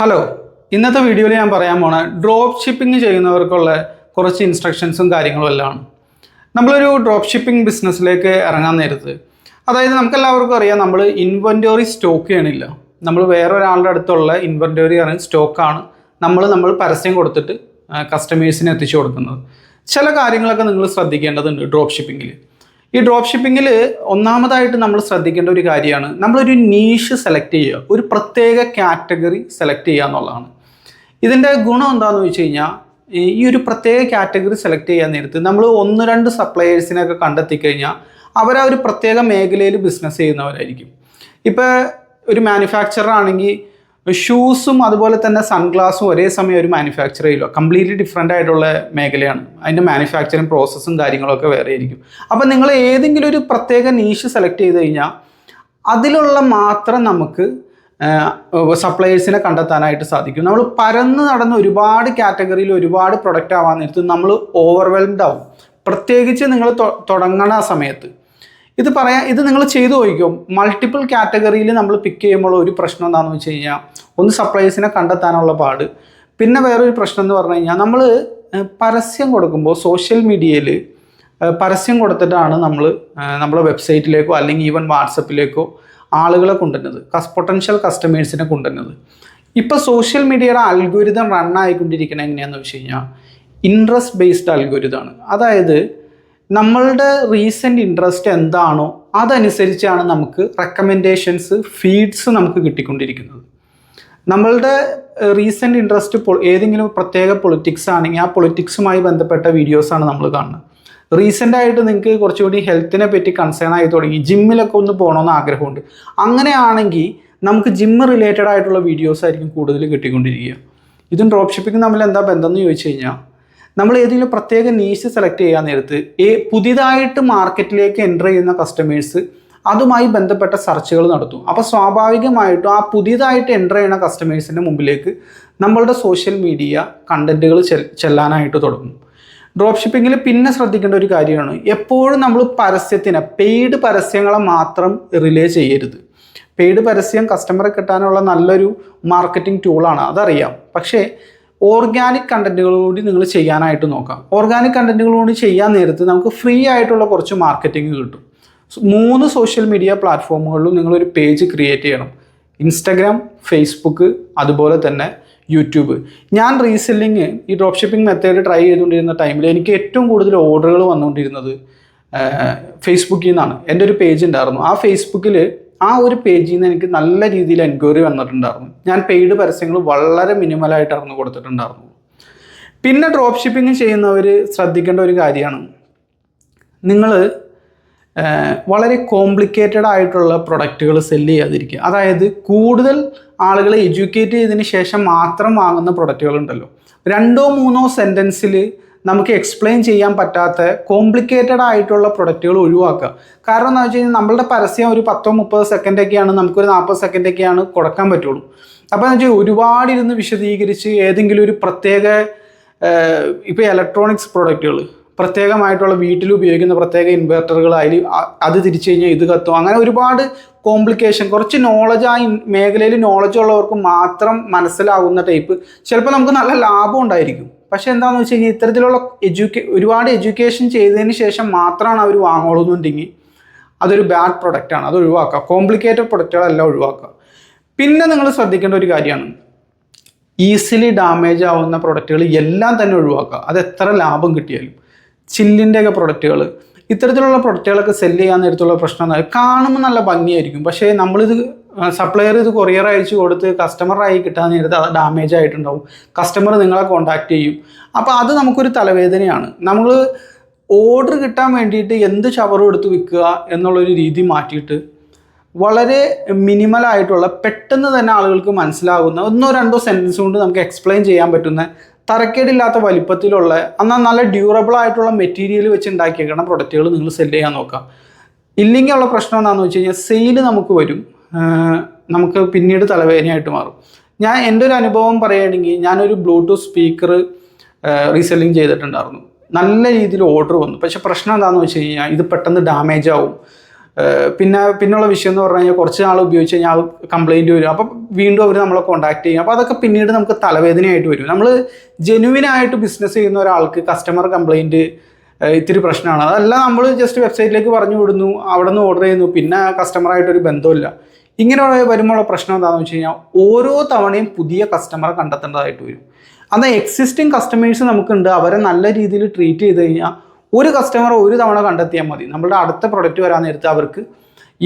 Hello, ഇന്നത്തെ വീഡിയോയിൽ ഞാൻ പറയാൻ പോണ ഡ്രോപ്പ് ഷിപ്പിംഗ് ചെയ്യുന്നവർക്കുള്ള കുറച്ച് ഇൻസ്ട്രക്ഷൻസും കാര്യങ്ങളും എല്ലാം. നമ്മളൊരു ഡ്രോപ്പ് ഷിപ്പിംഗ് ബിസിനസ്സിലേക്ക് ഇറങ്ങാൻ നേരത്ത്, അതായത് നമുക്കെല്ലാവർക്കും അറിയാം, നമ്മൾ ഇൻവെൻറ്ററി സ്റ്റോക്ക് ചെയ്യണില്ല. നമ്മൾ വേറൊരാളുടെ അടുത്തുള്ള ഇൻവെൻറ്ററി സ്റ്റോക്കാണ് നമ്മൾ പരസ്യം കൊടുത്തിട്ട് കസ്റ്റമേഴ്സിന് എത്തിച്ചു കൊടുക്കുന്നത്. ചില കാര്യങ്ങളൊക്കെ നിങ്ങൾ ശ്രദ്ധിക്കേണ്ടതുണ്ട് ഡ്രോപ്പ് ഷിപ്പിങ്ങിൽ. ഈ ഡ്രോപ്പ് ഷിപ്പിങ്ങിൽ ഒന്നാമതായിട്ട് നമ്മൾ ശ്രദ്ധിക്കേണ്ട ഒരു കാര്യമാണ്, നമ്മളൊരു നീഷ് സെലക്ട് ചെയ്യുക, ഒരു പ്രത്യേക കാറ്റഗറി സെലക്ട് ചെയ്യുക എന്നുള്ളതാണ്. ഇതിൻ്റെ ഗുണം എന്താണെന്ന് വെച്ച് കഴിഞ്ഞാൽ, ഈ ഒരു പ്രത്യേക കാറ്റഗറി സെലക്ട് ചെയ്യാൻ നേരത്ത് നമ്മൾ 1-2 സപ്ലയേഴ്സിനൊക്കെ കണ്ടെത്തി കഴിഞ്ഞാൽ അവർ ഒരു പ്രത്യേക മേഖലയിൽ ബിസിനസ് ചെയ്യുന്നവരായിരിക്കും. ഇപ്പോൾ ഒരു മാനുഫാക്ചറർ ആണെങ്കിൽ ഷൂസും അതുപോലെ തന്നെ സൺഗ്ലാസും ഒരേ സമയം ഒരു മാനുഫാക്ചർ ചെയ്യില്ല, കംപ്ലീറ്റ്ലി ഡിഫറെൻ്റ് ആയിട്ടുള്ള മേഖലയാണ്. അതിൻ്റെ മാനുഫാക്ചറിങ് പ്രോസസ്സും കാര്യങ്ങളൊക്കെ വേറെ ആയിരിക്കും. അപ്പോൾ നിങ്ങൾ ഏതെങ്കിലും ഒരു പ്രത്യേക നീഷ് സെലക്ട് ചെയ്ത് കഴിഞ്ഞാൽ അതിലുള്ള മാത്രം നമുക്ക് സപ്ലയേഴ്സിനെ കണ്ടെത്താനായിട്ട് സാധിക്കും. നമ്മൾ പരന്ന് നടന്ന് ഒരുപാട് കാറ്റഗറിയിൽ ഒരുപാട് പ്രൊഡക്റ്റ് ആവാൻ നേരത്ത് നമ്മൾ ഓവർവെൽംഡ് ആവും, പ്രത്യേകിച്ച് നിങ്ങൾ തുടങ്ങണ സമയത്ത്. ഇത് നിങ്ങൾ ചെയ്തു നോക്കിക്കും. മൾട്ടിപ്പിൾ കാറ്റഗറിയിൽ നമ്മൾ പിക്ക് ചെയ്യുമ്പോൾ ഒരു പ്രശ്നം എന്താണെന്ന് വെച്ച് കഴിഞ്ഞാൽ, ഒന്ന് സപ്ലയേഴ്സിനെ കണ്ടെത്താനുള്ള പാട്. പിന്നെ വേറൊരു പ്രശ്നം എന്ന് പറഞ്ഞു കഴിഞ്ഞാൽ, നമ്മൾ പരസ്യം കൊടുക്കുമ്പോൾ സോഷ്യൽ മീഡിയയിൽ പരസ്യം കൊടുത്തിട്ടാണ് നമ്മുടെ വെബ്സൈറ്റിലേക്കോ അല്ലെങ്കിൽ ഈവൻ വാട്സപ്പിലേക്കോ ആളുകളെ കൊണ്ടുവരുന്നത്, പൊട്ടൻഷ്യൽ കസ്റ്റമേഴ്സിനെ കൊണ്ടുവരുന്നത്. ഇപ്പോൾ സോഷ്യൽ മീഡിയയുടെ അൽഗോരിതം റൺ ആയിക്കൊണ്ടിരിക്കുന്നത് എങ്ങനെയാണെന്ന് വെച്ച് കഴിഞ്ഞാൽ, ഇൻട്രസ്റ്റ് ബേസ്ഡ് അൽഗോരിതമാണ്. അതായത് നമ്മളുടെ റീസെൻ്റ് ഇൻട്രസ്റ്റ് എന്താണോ അതനുസരിച്ചാണ് നമുക്ക് റെക്കമെൻഡേഷൻസ്, ഫീഡ്സ് നമുക്ക് കിട്ടിക്കൊണ്ടിരിക്കുന്നത്. നമ്മളുടെ റീസെൻ്റ് ഇൻട്രസ്റ്റ് ഏതെങ്കിലും പ്രത്യേക പൊളിറ്റിക്സ് ആണെങ്കിൽ ആ പൊളിറ്റിക്സുമായി ബന്ധപ്പെട്ട വീഡിയോസാണ് നമ്മൾ കാണുന്നത്. റീസെൻ്റായിട്ട് നിങ്ങൾക്ക് കുറച്ചുകൂടി ഹെൽത്തിനെ പറ്റി കൺസേൺ ആയി തുടങ്ങി, ജിമ്മിലൊക്കെ ഒന്ന് പോകണമെന്ന് ആഗ്രഹമുണ്ട്. അങ്ങനെയാണെങ്കിൽ നമുക്ക് ജിമ്മ് റിലേറ്റഡ് ആയിട്ടുള്ള വീഡിയോസ് ആയിരിക്കും കൂടുതൽ കിട്ടിക്കൊണ്ടിരിക്കുക. ഇതും ഡ്രോപ്പ് ഷിപ്പിംഗ് തമ്മിൽ എന്താ ബന്ധം എന്ന് ചോദിച്ചു കഴിഞ്ഞാൽ, നമ്മൾ ഏതെങ്കിലും പ്രത്യേക നീഷ് സെലക്ട് ചെയ്യാൻ നേരത്ത് പുതിയതായിട്ട് മാർക്കറ്റിലേക്ക് എൻ്റർ ചെയ്യുന്ന കസ്റ്റമേഴ്സ് അതുമായി ബന്ധപ്പെട്ട സെർച്ചുകൾ നടത്തും. അപ്പോൾ സ്വാഭാവികമായിട്ടും ആ പുതിയതായിട്ട് എൻ്റർ ചെയ്യുന്ന കസ്റ്റമേഴ്സിൻ്റെ മുമ്പിലേക്ക് നമ്മളുടെ സോഷ്യൽ മീഡിയ കണ്ടൻറ്റുകൾ ചെല്ലാനായിട്ട് തുടങ്ങും. ഡ്രോപ്പ് ഷിപ്പിങ്ങിൽ പിന്നെ ശ്രദ്ധിക്കേണ്ട ഒരു കാര്യമാണ്, എപ്പോഴും നമ്മൾ പെയ്ഡ് പരസ്യങ്ങളെ മാത്രം റിലേ ചെയ്യരുത്. പെയ്ഡ് പരസ്യം കസ്റ്റമറെ കിട്ടാനുള്ള നല്ലൊരു മാർക്കറ്റിംഗ് ടൂളാണ്, അതറിയാം. പക്ഷേ ഓർഗാനിക് കണ്ടൻറ്റുകളോട് നിങ്ങൾ ചെയ്യാനായിട്ട് നോക്കാം. ഓർഗാനിക് കണ്ടൻറ്റുകളോട് ചെയ്യാൻ നേരത്ത് നമുക്ക് ഫ്രീ ആയിട്ടുള്ള കുറച്ച് മാർക്കറ്റിംഗ് കിട്ടും. 3 സോഷ്യൽ മീഡിയ പ്ലാറ്റ്ഫോമുകളിലും നിങ്ങളൊരു പേജ് ക്രിയേറ്റ് ചെയ്യണം: ഇൻസ്റ്റഗ്രാം, ഫേസ്ബുക്ക്, അതുപോലെ തന്നെ യൂട്യൂബ്. ഞാൻ റീസെല്ലിങ് ഈ ഡ്രോപ്പ് ഷിപ്പിംഗ് മെത്തേഡ് ട്രൈ ചെയ്തുകൊണ്ടിരുന്ന ടൈമിൽ എനിക്ക് ഏറ്റവും കൂടുതൽ ഓർഡറുകൾ വന്നുകൊണ്ടിരുന്നത് ഫേസ്ബുക്കിൽ നിന്നാണ്. എൻ്റെ ഒരു പേജ് ഉണ്ടായിരുന്നു, ആ ഫേസ്ബുക്കിൽ ആ ഒരു പേജിൽ നിന്ന് എനിക്ക് നല്ല രീതിയിൽ എൻക്വയറി വന്നിട്ടുണ്ടായിരുന്നു. ഞാൻ പെയ്ഡ് പരസ്യങ്ങൾ വളരെ മിനിമലായിട്ടായിരുന്നു കൊടുത്തിട്ടുണ്ടായിരുന്നു. പിന്നെ ഡ്രോപ്പ് ഷിപ്പിംഗ് ചെയ്യുന്നവർ ശ്രദ്ധിക്കേണ്ട ഒരു കാര്യമാണ്, നിങ്ങൾ വളരെ കോംപ്ലിക്കേറ്റഡ് ആയിട്ടുള്ള പ്രൊഡക്റ്റുകൾ സെല്ല് ചെയ്യാതിരിക്കുക. അതായത് കൂടുതൽ ആളുകളെ എഡ്യൂക്കേറ്റ് ചെയ്തതിന് ശേഷം മാത്രം വാങ്ങുന്ന പ്രൊഡക്റ്റുകളുണ്ടല്ലോ, 2-3 സെൻറ്റൻസിൽ നമുക്ക് എക്സ്പ്ലെയിൻ ചെയ്യാൻ പറ്റാത്ത കോംപ്ലിക്കേറ്റഡ് ആയിട്ടുള്ള പ്രൊഡക്റ്റുകൾ ഒഴിവാക്കുക. കാരണം എന്താ വെച്ച് കഴിഞ്ഞാൽ, നമ്മളുടെ പരസ്യം ഒരു 10-30 സെക്കൻഡൊക്കെയാണ്, നമുക്കൊരു 40 സെക്കൻഡൊക്കെയാണ് കൊടുക്കാൻ പറ്റുള്ളൂ. അപ്പോൾ എന്ന് വെച്ചാൽ ഒരുപാട് ഇരുന്ന് വിശദീകരിച്ച് ഏതെങ്കിലും ഒരു പ്രത്യേക ഇപ്പോൾ ഇലക്ട്രോണിക്സ് പ്രൊഡക്റ്റുകൾ, പ്രത്യേകമായിട്ടുള്ള വീട്ടിൽ ഉപയോഗിക്കുന്ന പ്രത്യേക ഇൻവെർട്ടറുകൾ, അത് തിരിച്ചു കഴിഞ്ഞാൽ ഇത് കത്തും, അങ്ങനെ ഒരുപാട് കോംപ്ലിക്കേഷൻ, കുറച്ച് നോളജ്, ആ മേഖലയിൽ നോളജ് ഉള്ളവർക്ക് മാത്രം മനസ്സിലാവുന്ന ടൈപ്പ് ചിലപ്പോൾ നമുക്ക് നല്ല ലാഭം ഉണ്ടായിരിക്കും. പക്ഷേ എന്താണെന്ന് വെച്ച് കഴിഞ്ഞാൽ, ഇത്തരത്തിലുള്ള ഒരുപാട് എഡ്യൂക്കേഷൻ ചെയ്തതിന് ശേഷം മാത്രമാണ് അവർ വാങ്ങുള്ളൂന്നുണ്ടെങ്കിൽ അതൊരു ബാഡ് പ്രൊഡക്റ്റാണ്, അത് ഒഴിവാക്കുക. കോംപ്ലിക്കേറ്റഡ് പ്രൊഡക്റ്റുകളെല്ലാം ഒഴിവാക്കുക. പിന്നെ നിങ്ങൾ ശ്രദ്ധിക്കേണ്ട ഒരു കാര്യമാണ്, ഈസിലി ഡാമേജ് ആവുന്ന പ്രൊഡക്റ്റുകൾ എല്ലാം തന്നെ ഒഴിവാക്കുക. അത് എത്ര ലാഭം കിട്ടിയാലും. ചില്ലിൻ്റെയൊക്കെ പ്രൊഡക്റ്റുകൾ, ഇത്തരത്തിലുള്ള പ്രൊഡക്റ്റുകളൊക്കെ സെല്ല് ചെയ്യാൻ നേരത്തുള്ള പ്രശ്നം എന്നാൽ, കാണുമ്പോൾ നല്ല ഭംഗിയായിരിക്കും, പക്ഷേ നമ്മളിത് സപ്ലയർ ഇത് കൊറിയർ അയച്ചു കൊടുത്ത് കസ്റ്റമറായി കിട്ടാൻ നേരത്ത് അത് ഡാമേജ് ആയിട്ടുണ്ടാവും. കസ്റ്റമർ നിങ്ങളെ കോൺടാക്ട് ചെയ്യും. അപ്പോൾ അത് നമുക്കൊരു തലവേദനയാണ്. നമ്മൾ ഓർഡർ കിട്ടാൻ വേണ്ടിയിട്ട് എന്ത് ചവറും എടുത്ത് വിൽക്കുക എന്നുള്ളൊരു രീതി മാറ്റിയിട്ട് വളരെ മിനിമലായിട്ടുള്ള, പെട്ടെന്ന് തന്നെ ആളുകൾക്ക് മനസ്സിലാകുന്ന 1-2 സെൻറ്റൻസ് കൊണ്ട് നമുക്ക് എക്സ്പ്ലെയിൻ ചെയ്യാൻ പറ്റുന്ന, തരക്കേടില്ലാത്ത വലിപ്പത്തിലുള്ള, എന്നാൽ നല്ല ഡ്യൂറബിൾ ആയിട്ടുള്ള മെറ്റീരിയൽ വെച്ച് ഉണ്ടാക്കിയേക്കുന്ന പ്രൊഡക്റ്റുകൾ നിങ്ങൾ സെല്ല് ചെയ്യാൻ നോക്കുക. ഇല്ലെങ്കിൽ ഉള്ള പ്രശ്നം എന്താണെന്ന് വെച്ച് കഴിഞ്ഞാൽ, സെയിൽ നമുക്ക് വരും, നമുക്ക് പിന്നീട് തലവേദനയായിട്ട് മാറും. എൻ്റെ ഒരു അനുഭവം പറയുകയാണെങ്കിൽ, ഞാനൊരു ബ്ലൂടൂത്ത് സ്പീക്കർ റീസെല്ലിങ് ചെയ്തിട്ടുണ്ടായിരുന്നു. നല്ല രീതിയിൽ ഓർഡർ വന്നു. പക്ഷേ പ്രശ്നം എന്താണെന്ന് വെച്ച് കഴിഞ്ഞാൽ, ഇത് പെട്ടെന്ന് ഡാമേജ് ആവും, പിന്നുള്ള വിഷയം എന്ന് പറഞ്ഞു കഴിഞ്ഞാൽ കുറച്ച് നാൾ ഉപയോഗിച്ച് കഴിഞ്ഞാൽ കംപ്ലൈൻറ്റ് വരും. അപ്പം വീണ്ടും അവർ നമ്മളെ കോൺടാക്ട് ചെയ്യും. അപ്പോൾ അതൊക്കെ പിന്നീട് നമുക്ക് തലവേദനയായിട്ട് വരും. നമ്മൾ ജെനുവിനായിട്ട് ബിസിനസ് ചെയ്യുന്ന ഒരാൾക്ക് കസ്റ്റമർ കംപ്ലൈൻറ്റ് ഇത്തിരി പ്രശ്നമാണ്. അതല്ല നമ്മൾ ജസ്റ്റ് വെബ്സൈറ്റിലേക്ക് പറഞ്ഞു വിടുന്നു, അവിടെ നിന്ന് ഓർഡർ ചെയ്യുന്നു, പിന്നെ കസ്റ്റമറായിട്ടൊരു ബന്ധമില്ല. ഇങ്ങനെ വരുമ്പോഴുള്ള പ്രശ്നം എന്താണെന്ന് വെച്ച് കഴിഞ്ഞാൽ ഓരോ തവണയും പുതിയ കസ്റ്റമറെ കണ്ടെത്തേണ്ടതായിട്ട് വരും. എന്നാൽ എക്സിസ്റ്റിംഗ് കസ്റ്റമേഴ്സ് നമുക്കുണ്ട്, അവരെ നല്ല രീതിയിൽ ട്രീറ്റ് ചെയ്ത് കഴിഞ്ഞാൽ ഒരു കസ്റ്റമർ ഒരു തവണ കണ്ടെത്തിയാൽ മതി. നമ്മളുടെ അടുത്ത പ്രൊഡക്റ്റ് വരാൻ നേരത്ത് അവർക്ക്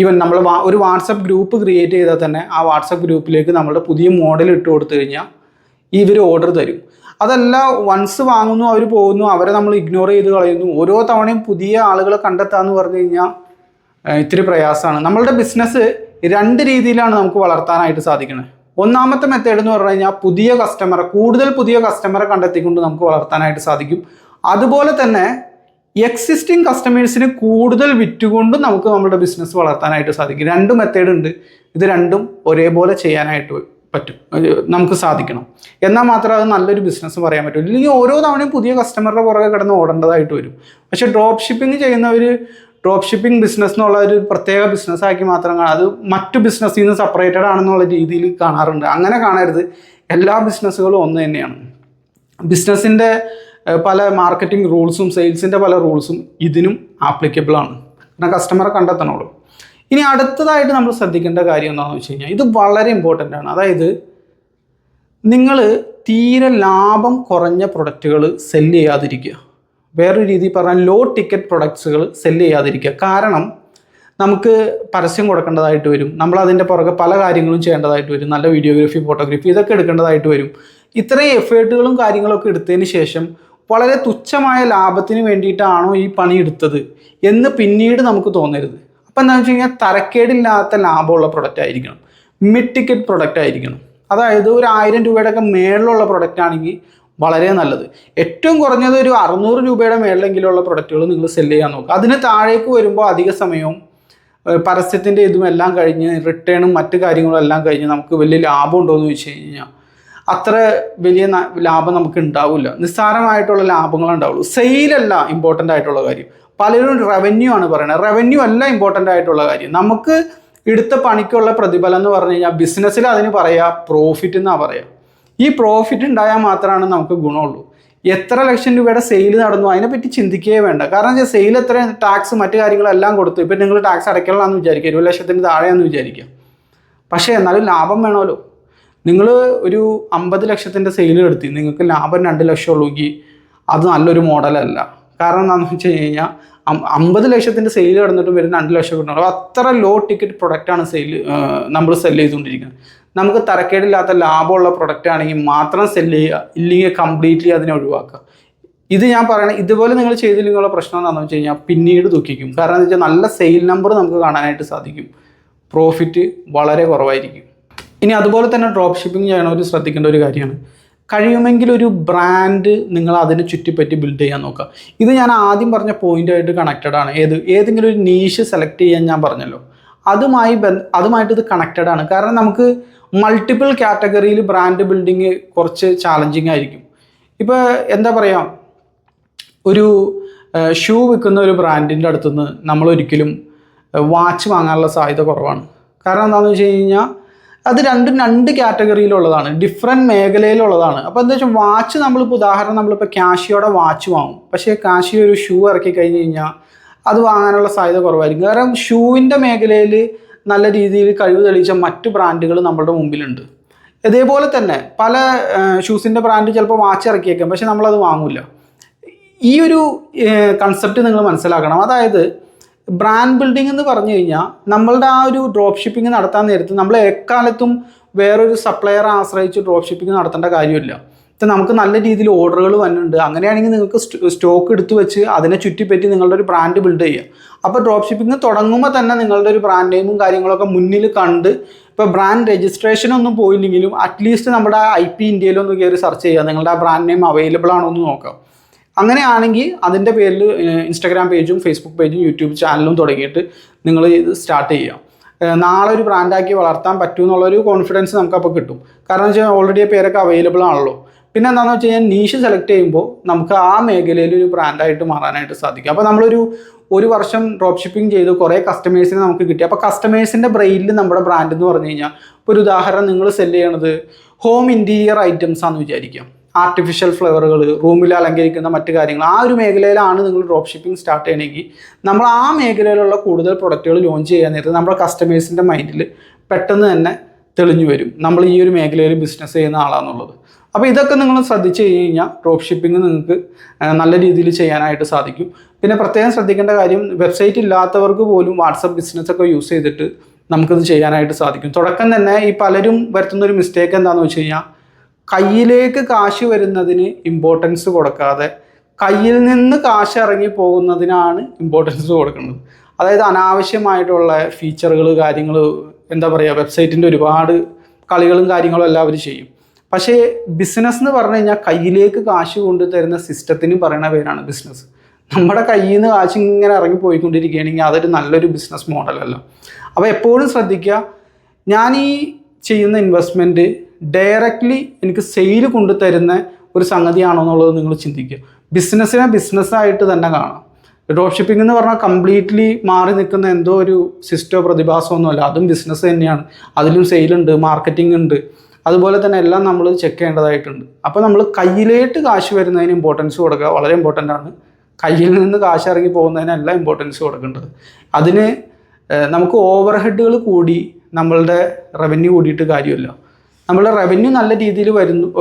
ഈവൻ നമ്മൾ ഒരു വാട്സപ്പ് ഗ്രൂപ്പ് ക്രിയേറ്റ് ചെയ്താൽ തന്നെ ആ വാട്സപ്പ് ഗ്രൂപ്പിലേക്ക് നമ്മളുടെ പുതിയ മോഡൽ ഇട്ട് കൊടുത്തു കഴിഞ്ഞാൽ ഇവർ ഓർഡർ തരും. അതല്ല വൺസ് വാങ്ങുന്നു, അവർ പോകുന്നു, അവരെ നമ്മൾ ഇഗ്നോർ ചെയ്ത് കളയുന്നു. ഓരോ തവണയും പുതിയ ആളുകളെ കണ്ടെത്താമെന്ന് പറഞ്ഞു കഴിഞ്ഞാൽ ഇത്തിരി പ്രയാസമാണ്. നമ്മളുടെ ബിസിനസ് 2 രീതിയിലാണ് നമുക്ക് വളർത്താനായിട്ട് സാധിക്കുന്നത്. ഒന്നാമത്തെ മെത്തേഡ് എന്ന് പറഞ്ഞു കഴിഞ്ഞാൽ കൂടുതൽ പുതിയ കസ്റ്റമറെ കണ്ടെത്തിക്കൊണ്ട് നമുക്ക് വളർത്താനായിട്ട് സാധിക്കും. അതുപോലെ തന്നെ എക്സിസ്റ്റിംഗ് കസ്റ്റമേഴ്സിന് കൂടുതൽ വിറ്റുകൊണ്ടും നമുക്ക് നമ്മുടെ ബിസിനസ് വളർത്താനായിട്ട് സാധിക്കും. 2 മെത്തേഡ് ഉണ്ട്. ഇത് രണ്ടും ഒരേപോലെ ചെയ്യാനായിട്ട് പറ്റും, നമുക്ക് സാധിക്കണം. എന്നാൽ മാത്രമേ അത് നല്ലൊരു ബിസിനസ് പറയാൻ പറ്റൂ. ഇല്ലെങ്കിൽ ഓരോ തവണയും പുതിയ കസ്റ്റമറുടെ പുറകെ കിടന്ന് ഓടേണ്ടതായിട്ട് വരും. പക്ഷേ ഡ്രോപ്പ് ഷിപ്പിംഗ് ചെയ്യുന്നവർ ഡ്രോപ്പ് ഷിപ്പിംഗ് ബിസിനസ് എന്നുള്ള ഒരു പ്രത്യേക ബിസിനസ്സാക്കി മാത്രം കാണാം. അത് മറ്റു ബിസിനസ്സിൽ നിന്ന് സെപ്പറേറ്റഡ് ആണെന്നുള്ള രീതിയിൽ കാണാറുണ്ട്. അങ്ങനെ കാണരുത്. എല്ലാ ബിസിനസ്സുകളും ഒന്ന് തന്നെയാണ്. ബിസിനസ്സിൻ്റെ പല മാർക്കറ്റിംഗ് റൂൾസും സെയിൽസിൻ്റെ പല റൂൾസും ഇതിനും ആപ്ലിക്കബിൾ ആണ്. കാരണം കസ്റ്റമറെ കണ്ടെത്തണമല്ലോ. ഇനി അടുത്തതായിട്ട് നമ്മൾ ശ്രദ്ധിക്കേണ്ട കാര്യം എന്താണെന്ന് വെച്ച് കഴിഞ്ഞാൽ ഇത് വളരെ ഇമ്പോർട്ടൻ്റ് ആണ്. അതായത് നിങ്ങൾ തീരെ ലാഭം കുറഞ്ഞ പ്രൊഡക്റ്റുകൾ സെല്ല് ചെയ്യാതിരിക്കുക. വേറൊരു രീതി പറഞ്ഞാൽ ലോ ടിക്കറ്റ് പ്രൊഡക്ട്സുകൾ സെല്ല് ചെയ്യാതിരിക്കുക. കാരണം നമുക്ക് പരസ്യം കൊടുക്കേണ്ടതായിട്ട് വരും, നമ്മൾ അതിൻ്റെ പുറകെ പല കാര്യങ്ങളും ചെയ്യേണ്ടതായിട്ട് വരും, നല്ല വീഡിയോഗ്രാഫി, ഫോട്ടോഗ്രാഫി ഇതൊക്കെ എടുക്കേണ്ടതായിട്ട് വരും. ഇത്രയും എഫേർട്ടുകളും കാര്യങ്ങളൊക്കെ എടുത്തതിന് ശേഷം വളരെ തുച്ഛമായ ലാഭത്തിന് വേണ്ടിയിട്ടാണോ ഈ പണി എടുത്തത് എന്ന് പിന്നീട് നമുക്ക് തോന്നരുത്. അപ്പം എന്താണെന്ന് വെച്ച് കഴിഞ്ഞാൽ തരക്കേടില്ലാത്ത ലാഭമുള്ള പ്രൊഡക്റ്റ് ആയിരിക്കണം, മിഡ് ടിക്കറ്റ് പ്രൊഡക്റ്റ് ആയിരിക്കണം. അതായത് ഒരു 1000 രൂപയുടെ ഒക്കെ മേളിലുള്ള പ്രൊഡക്റ്റ് ആണെങ്കിൽ വളരെ നല്ലത്. ഏറ്റവും കുറഞ്ഞത് ഒരു 600 രൂപയുടെ മേളിലെങ്കിലുള്ള പ്രൊഡക്റ്റുകൾ നിങ്ങൾ സെല്ല് ചെയ്യാൻ നോക്കുക. അതിന് താഴേക്ക് വരുമ്പോൾ അധിക സമയവും പരസ്യത്തിൻ്റെ ഇതും എല്ലാം കഴിഞ്ഞ് റിട്ടേണും മറ്റു കാര്യങ്ങളും എല്ലാം കഴിഞ്ഞ് നമുക്ക് വലിയ ലാഭം ഉണ്ടോ എന്ന് ചോദിച്ചു കഴിഞ്ഞാൽ അത്ര വലിയ ലാഭം നമുക്ക് ഉണ്ടാവില്ല. നിസ്സാരമായിട്ടുള്ള ലാഭങ്ങൾ ഉണ്ടാവുള്ളൂ. സെയിലല്ല ഇമ്പോർട്ടൻ്റ് ആയിട്ടുള്ള കാര്യം. പലരും റവന്യൂ ആണ് പറയുന്നത്. റവന്യൂ അല്ല ഇമ്പോർട്ടൻ്റ് ആയിട്ടുള്ള കാര്യം. നമുക്ക് എടുത്ത പണിക്കുള്ള പ്രതിഫലം എന്ന് പറഞ്ഞു കഴിഞ്ഞാൽ ബിസിനസ്സിൽ അതിന് പറയുക പ്രോഫിറ്റ് എന്നാണ് പറയുക. ഈ പ്രോഫിറ്റ് ഉണ്ടായാൽ മാത്രമാണ് നമുക്ക് ഗുണമുള്ളൂ. എത്ര ലക്ഷം രൂപയുടെ സെയിൽ നടന്നു അതിനെപ്പറ്റി ചിന്തിക്കുകയേ വേണ്ട. കാരണം സെയിൽ എത്ര ടാക്സ് മറ്റു കാര്യങ്ങളെല്ലാം കൊടുത്തു. ഇപ്പം നിങ്ങൾ ടാക്സ് അടയ്ക്കണമെന്ന് വിചാരിക്കുക, 20 ലക്ഷത്തിന് താഴെയാണെന്ന് വിചാരിക്കുക. പക്ഷേ എന്നാലും ലാഭം വേണമല്ലോ. നിങ്ങൾ ഒരു 50 ലക്ഷത്തിൻ്റെ സെയിൽ എടുത്തി, നിങ്ങൾക്ക് ലാഭം 2 ലക്ഷം ഉള്ളൂങ്കിൽ അത് നല്ലൊരു മോഡലല്ല. കാരണം എന്താണെന്ന് വെച്ച് കഴിഞ്ഞാൽ 50 ലക്ഷത്തിൻ്റെ സെയിൽ കിടന്നിട്ടും വരും 2 ലക്ഷം കിട്ടണം. അത്ര ലോ ടിക്കറ്റ് പ്രൊഡക്റ്റാണ് നമ്മൾ സെല്ല് ചെയ്തുകൊണ്ടിരിക്കുന്നത്. നമുക്ക് തരക്കേടില്ലാത്ത ലാഭമുള്ള പ്രൊഡക്റ്റ് ആണെങ്കിൽ മാത്രം സെല്ല് ചെയ്യുക, ഇല്ലെങ്കിൽ കംപ്ലീറ്റ്ലി അതിനെ ഒഴിവാക്കുക. ഇത് ഞാൻ പറയണത് ഇതുപോലെ നിങ്ങൾ ചെയ്തില്ലെങ്കിലുള്ള പ്രശ്നം എന്താണെന്ന് വെച്ച് കഴിഞ്ഞാൽ പിന്നീട് ദുഃഖിക്കും. കാരണം എന്താ വെച്ചാൽ നല്ല സെയിൽ നമ്പർ നമുക്ക് കാണാനായിട്ട് സാധിക്കും, പ്രോഫിറ്റ് വളരെ കുറവായിരിക്കും. ഇനി അതുപോലെ തന്നെ ഡ്രോപ്പ് ഷിപ്പിംഗ് ചെയ്യണവർ ശ്രദ്ധിക്കേണ്ട ഒരു കാര്യമാണ്, കഴിയുമെങ്കിൽ ഒരു ബ്രാൻഡ് നിങ്ങൾ അതിനെ ചുറ്റിപ്പറ്റി ബിൽഡ് ചെയ്യാൻ നോക്കുക. ഇത് ഞാൻ ആദ്യം പറഞ്ഞ പോയിൻ്റായിട്ട് കണക്റ്റഡ് ആണ്. ഏതെങ്കിലും ഒരു നീഷ് സെലക്ട് ചെയ്യാൻ ഞാൻ പറഞ്ഞല്ലോ, അതുമായിട്ട് ഇത് കണക്റ്റഡ് ആണ്. കാരണം നമുക്ക് മൾട്ടിപ്പിൾ കാറ്റഗറിയിൽ ബ്രാൻഡ് ബിൽഡിങ് കുറച്ച് ചാലഞ്ചിങ് ആയിരിക്കും. ഇപ്പോൾ എന്താ പറയുക, ഒരു ഷൂ വിൽക്കുന്ന ഒരു ബ്രാൻഡിൻ്റെ അടുത്തുനിന്ന് നമ്മളൊരിക്കലും വാച്ച് വാങ്ങാനുള്ള സാധ്യത കുറവാണ്. കാരണം എന്താണെന്ന് വെച്ച് കഴിഞ്ഞാൽ അത് രണ്ടും 2 കാറ്റഗറിയിലുള്ളതാണ്, ഡിഫറെൻറ്റ് മേഖലയിലുള്ളതാണ്. അപ്പോൾ എന്താ വെച്ചാൽ വാച്ച് നമ്മളിപ്പോൾ ഉദാഹരണം നമ്മളിപ്പോൾ കാഷിയോടെ വാച്ച് വാങ്ങും, പക്ഷേ കാഷിയോ ഒരു ഷൂ ഇറക്കി കഴിഞ്ഞ് കഴിഞ്ഞാൽ അത് വാങ്ങാനുള്ള സാധ്യത കുറവായിരിക്കും. കാരണം ഷൂവിൻ്റെ മേഖലയിൽ നല്ല രീതിയിൽ കഴിവ് തെളിയിച്ച മറ്റ് ബ്രാൻഡുകൾ നമ്മുടെ മുമ്പിലുണ്ട്. ഇതേപോലെ തന്നെ പല ഷൂസിൻ്റെ ബ്രാൻഡ് ചിലപ്പോൾ വാച്ച് ഇറക്കിയേക്കാം, പക്ഷെ നമ്മളത് വാങ്ങില്ല. ഈ ഒരു കൺസെപ്റ്റ് നിങ്ങൾ മനസ്സിലാക്കണം. അതായത് ബ്രാൻഡ് ബിൽഡിംഗ് എന്ന് പറഞ്ഞു കഴിഞ്ഞാൽ നമ്മളുടെ ആ ഒരു ഡ്രോപ്പ് ഷിപ്പിംഗ് നടത്താൻ നേരത്ത് നമ്മൾ എക്കാലത്തും വേറൊരു സപ്ലയറെ ആശ്രയിച്ച് ഡ്രോപ്പ് ഷിപ്പിംഗ് നടത്തേണ്ട കാര്യമില്ല. ഇപ്പം നമുക്ക് നല്ല രീതിയിൽ ഓർഡറുകൾ വന്നിട്ടുണ്ട്. അങ്ങനെയാണെങ്കിൽ നിങ്ങൾക്ക് സ്റ്റോക്ക് എടുത്തു വെച്ച് അതിനെ ചുറ്റിപ്പറ്റി നിങ്ങളുടെ ഒരു ബ്രാൻഡ് ബിൽഡ് ചെയ്യുക. അപ്പോൾ ഡ്രോപ്പ് ഷിപ്പിംഗ് തുടങ്ങുമ്പോൾ തന്നെ നിങ്ങളുടെ ഒരു ബ്രാൻഡ് നെയിമും കാര്യങ്ങളൊക്കെ മുന്നിൽ കണ്ട്, ഇപ്പോൾ ബ്രാൻഡ് രജിസ്ട്രേഷനൊന്നും പോയില്ലെങ്കിലും അറ്റ്ലീസ്റ്റ് നമ്മുടെ IP ഇന്ത്യയിലൊന്ന് കയറി സെർച്ച് ചെയ്യുക, നിങ്ങളുടെ ആ ബ്രാൻഡ് നെയിം അവൈലബിൾ ആണോ എന്ന് നോക്കാം. അങ്ങനെയാണെങ്കിൽ അതിൻ്റെ പേരിൽ ഇൻസ്റ്റാഗ്രാം പേജും ഫേസ്ബുക്ക് പേജും യൂട്യൂബ് ചാനലും തുടങ്ങിയിട്ട് നിങ്ങൾ ഇത് സ്റ്റാർട്ട് ചെയ്യുക. നാളെ ഒരു ബ്രാൻഡാക്കി വളർത്താൻ പറ്റും എന്നുള്ളൊരു കോൺഫിഡൻസ് നമുക്കപ്പോൾ കിട്ടും. കാരണം വെച്ചാൽ ഓൾറെഡി ആ പേരൊക്കെ അവൈലബിൾ ആണല്ലോ. പിന്നെ എന്താണെന്ന് വെച്ച് കഴിഞ്ഞാൽ നീഷ് സെലക്ട് ചെയ്യുമ്പോൾ നമുക്ക് ആ മേഖലയിൽ ഒരു ബ്രാൻഡായിട്ട് മാറാനായിട്ട് സാധിക്കും. അപ്പോൾ നമ്മളൊരു വർഷം ഡ്രോപ്പ് ഷിപ്പിംഗ് ചെയ്ത് കുറേ കസ്റ്റമേഴ്സിനെ നമുക്ക് കിട്ടി. അപ്പോൾ കസ്റ്റമേഴ്സിൻ്റെ ബ്രെയിനിൽ നമ്മുടെ ബ്രാൻഡ് എന്ന് പറഞ്ഞു കഴിഞ്ഞാൽ, ഇപ്പോൾ ഒരു ഉദാഹരണം, നിങ്ങൾ സെല്ല് ചെയ്യണത് ഹോം ഇൻറ്റീരിയർ ഐറ്റംസ് ആണെന്ന് വിചാരിക്കാം. ആർട്ടിഫിഷ്യൽ ഫ്ലവറുകൾ, റൂമിൽ അലങ്കരിക്കുന്ന മറ്റു കാര്യങ്ങൾ, ആ ഒരു മേഖലയിലാണ് നിങ്ങൾ ഡ്രോപ്പ് ഷിപ്പിംഗ് സ്റ്റാർട്ട് ചെയ്യണമെങ്കിൽ നമ്മൾ ആ മേഖലയിലുള്ള കൂടുതൽ പ്രൊഡക്റ്റുകൾ ലോഞ്ച് ചെയ്യാൻ നേരത്തെ നമ്മുടെ കസ്റ്റമേഴ്സിൻ്റെ മൈൻഡിൽ പെട്ടെന്ന് തന്നെ തെളിഞ്ഞു വരും നമ്മൾ ഈ ഒരു മേഖലയിൽ ബിസിനസ് ചെയ്യുന്ന ആളാണെന്നുള്ളത്. അപ്പോൾ ഇതൊക്കെ നിങ്ങൾ ശ്രദ്ധിച്ച് കഴിഞ്ഞാൽ ഡ്രോപ്പ് ഷിപ്പിംഗ് നിങ്ങൾക്ക് നല്ല രീതിയിൽ ചെയ്യാനായിട്ട് സാധിക്കും. പിന്നെ പ്രത്യേകം ശ്രദ്ധിക്കേണ്ട കാര്യം, വെബ്സൈറ്റ് ഇല്ലാത്തവർക്ക് പോലും വാട്സപ്പ് ബിസിനസ്സൊക്കെ യൂസ് ചെയ്തിട്ട് നമുക്കിത് ചെയ്യാനായിട്ട് സാധിക്കും. തുടക്കം തന്നെ ഈ പലരും വരുത്തുന്നൊരു മിസ്റ്റേക്ക് എന്താണെന്ന് വെച്ച് കഴിഞ്ഞാൽ, കയ്യിലേക്ക് കാശ് വരുന്നതിന് ഇമ്പോർട്ടൻസ് കൊടുക്കാതെ കയ്യിൽ നിന്ന് കാശ് ഇറങ്ങി പോകുന്നതിനാണ് ഇമ്പോർട്ടൻസ് കൊടുക്കുന്നത്. അതായത് അനാവശ്യമായിട്ടുള്ള ഫീച്ചറുകൾ, കാര്യങ്ങൾ, എന്താ പറയുക, വെബ്സൈറ്റിൻ്റെ ഒരുപാട് കളികളും കാര്യങ്ങളും എല്ലാം അവർ ചെയ്യും. പക്ഷേ ബിസിനസ് എന്ന് പറഞ്ഞു കഴിഞ്ഞാൽ കയ്യിലേക്ക് കാശ് കൊണ്ടുതരുന്ന സിസ്റ്റത്തിന് പറയുന്ന പേരാണ് ബിസിനസ്. നമ്മുടെ കയ്യിൽ നിന്ന് കാശ് ഇങ്ങനെ ഇറങ്ങി പോയിക്കൊണ്ടിരിക്കുകയാണെങ്കിൽ അതൊരു നല്ലൊരു ബിസിനസ് മോഡലല്ല. അപ്പോൾ എപ്പോഴും ശ്രദ്ധിക്കുക, ഞാൻ ഈ ചെയ്യുന്ന ഇൻവെസ്റ്റ്മെൻറ്റ് ഡയറക്റ്റ്ലി എനിക്ക് സെയിൽ കൊണ്ടുതരുന്ന ഒരു സംഗതിയാണോ എന്നുള്ളത് നിങ്ങൾ ചിന്തിക്കുക. ബിസിനസ്സിനെ ബിസിനസ്സായിട്ട് തന്നെ കാണാം. ഡ്രോപ്പ് ഷിപ്പിംഗ് എന്ന് പറഞ്ഞാൽ കംപ്ലീറ്റ്ലി മാറി നിൽക്കുന്ന എന്തോ ഒരു സിസ്റ്റോ പ്രതിഭാസമൊന്നുമല്ല. അതും ബിസിനസ് തന്നെയാണ്. അതിലും സെയിലുണ്ട്, മാർക്കറ്റിംഗ് ഉണ്ട്, അതുപോലെ തന്നെ എല്ലാം നമ്മൾ ചെക്ക് ചെയ്യേണ്ടതായിട്ടുണ്ട്. അപ്പോൾ നമ്മൾ കയ്യിലേക്ക് കാശ് വരുന്നതിന് ഇമ്പോർട്ടൻസ് കൊടുക്കുക വളരെ ഇമ്പോർട്ടൻ്റ് ആണ്. കയ്യിൽ നിന്ന് കാശ് ഇറങ്ങി പോകുന്നതിനെല്ലാം ഇമ്പോർട്ടൻസ് കൊടുക്കേണ്ടത്. അതിന് നമുക്ക് ഓവർ ഹെഡുകൾ കൂടി നമ്മളുടെ റവന്യൂ കൂടിയിട്ട് കാര്യമില്ല. നമ്മളുടെ റവന്യൂ നല്ല രീതിയിൽ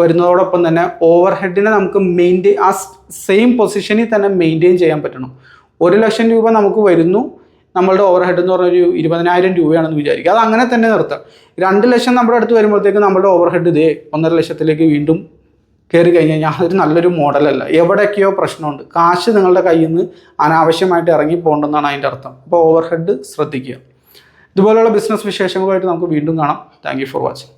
വരുന്നതോടൊപ്പം തന്നെ ഓവർ ഹെഡിനെ നമുക്ക് മെയിൻറ്റെയിൻ, ആ സെയിം പൊസിഷനിൽ തന്നെ മെയിൻറ്റെയിൻ ചെയ്യാൻ പറ്റണം. 1 ലക്ഷം രൂപ നമുക്ക് വരുന്നു, നമ്മളുടെ ഓവർ ഹെഡ് എന്ന് പറഞ്ഞൊരു 20,000 രൂപയാണെന്ന് വിചാരിക്കുക. അത് അങ്ങനെ തന്നെ നിർത്താം. 2 ലക്ഷം നമ്മുടെ അടുത്ത് വരുമ്പോഴത്തേക്ക് നമ്മുടെ ഓവർ ഹെഡ് 1.5 ലക്ഷത്തിലേക്ക് വീണ്ടും കയറി കഴിഞ്ഞാൽ അതൊരു നല്ലൊരു മോഡലല്ല. എവിടെയൊക്കെയോ പ്രശ്നമുണ്ട്. കാശ് നിങ്ങളുടെ കയ്യിൽ നിന്ന് അനാവശ്യമായിട്ട് ഇറങ്ങി പോകണ്ടെന്നാണ് അതിൻ്റെ അർത്ഥം. അപ്പോൾ ഓവർ ഹെഡ് ശ്രദ്ധിക്കുക. ഇതുപോലെയുള്ള ബിസിനസ് വിശേഷങ്ങളുമായിട്ട് നമുക്ക് വീണ്ടും കാണാം. Thank you for watching.